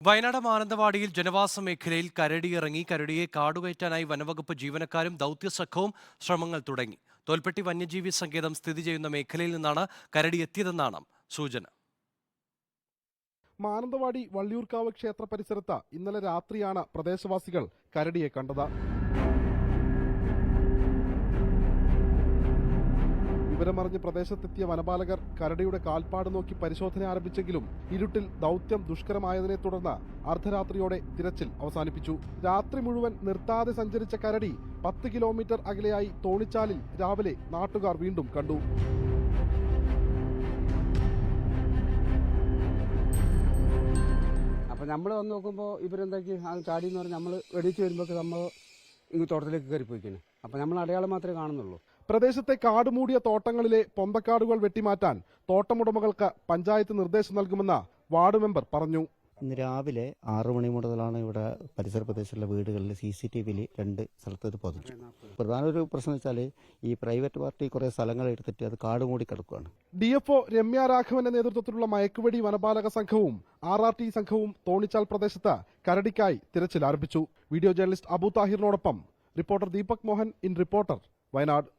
വയനാട് മാനന്തവാടിയിൽ ജനവാസ മേഖലയിൽ കരടിയിറങ്ങി. കരടിയെ കാടുകയറ്റാനായി വനവകുപ്പ് ജീവനക്കാരും ദൌത്യസംഘവും ശ്രമങ്ങൾ തുടങ്ങി. തോൽപ്പെട്ടി വന്യജീവി സങ്കേതം സ്ഥിതി ചെയ്യുന്ന മേഖലയിൽ നിന്നാണ് കരടി എത്തിയതെന്നാണ് സൂചന. മാനന്തവാടി വള്ളിയൂർക്കാവ് ക്ഷേത്ര പരിസരത്ത് ഇന്നലെ രാത്രിയാണ് പ്രദേശവാസികൾ കരടിയെ കണ്ടത്. വിവരമറിഞ്ഞ് പ്രദേശത്തെത്തിയ വനപാലകർ കരടിയുടെ കാൽപ്പാട് നോക്കി പരിശോധന ആരംഭിച്ചെങ്കിലും ഇരുട്ടിൽ ദൌത്യം ദുഷ്കരമായതിനെ തുടർന്ന് അർദ്ധരാത്രിയോടെ തിരച്ചിൽ അവസാനിപ്പിച്ചു. രാത്രി മുഴുവൻ നിർത്താതെ സഞ്ചരിച്ച കരടി 10 കിലോമീറ്റർ അകലെയായി തോണിച്ചാലിൽ രാവിലെ നാട്ടുകാർ വീണ്ടും കണ്ടു. അപ്പോൾ നമ്മൾ വന്ന് നോക്കുമ്പോൾ ഇവരെന്താക്കി ചാടി എന്ന് പറഞ്ഞാൽ നമ്മൾ വെടിച്ച് വരുമ്പോൾ നമ്മൾ ഇങ്ങ് തോട്ടത്തിലേക്ക് കയറി പോയിക്കുന്നത്. അപ്പോൾ നമ്മൾ അടയാളം മാത്രമേ കാണുന്നുള്ളൂ. പ്രദേശത്തെ കാടുമൂടിയ തോട്ടങ്ങളിലെ പൊന്തക്കാടുകൾ വെട്ടിമാറ്റാൻ തോട്ടമുടമകൾക്ക് പഞ്ചായത്ത് നിർദ്ദേശം നൽകുമെന്ന് വാർഡ് മെമ്പർ പറഞ്ഞു. ഇന്ന് രാവിലെ 6 മണി മുതലാണ് ഇവിടെ പരിസര പ്രദേശത്തുള്ള വീടുകളിൽ CCTVയിൽ 2 സ്ഥലത്ത് ഇത് പതിച്ചു. പ്രധാന ഒരു പ്രശ്നം വെച്ചാൽ ഈ പ്രൈവറ്റ് പാർട്ടി കുറെ സ്ഥലങ്ങൾ എടുത്തിട്ട് അത് കാട് മൂടി കിടക്കുകയാണ്. DFO രമ്യ രാഘവന്റെ നേതൃത്വത്തിലുള്ള മയക്കുവെടി വനപാലക സംഘവും RRT സംഘവും തോണിച്ചാൽ പ്രദേശത്ത് കരടിക്കായി തിരച്ചിൽ ആരംഭിച്ചു. വീഡിയോ ജേർണലിസ്റ്റ് അബു താഹിറിനോടൊപ്പം reporter Deepak Mohan in reporter, Wayanad.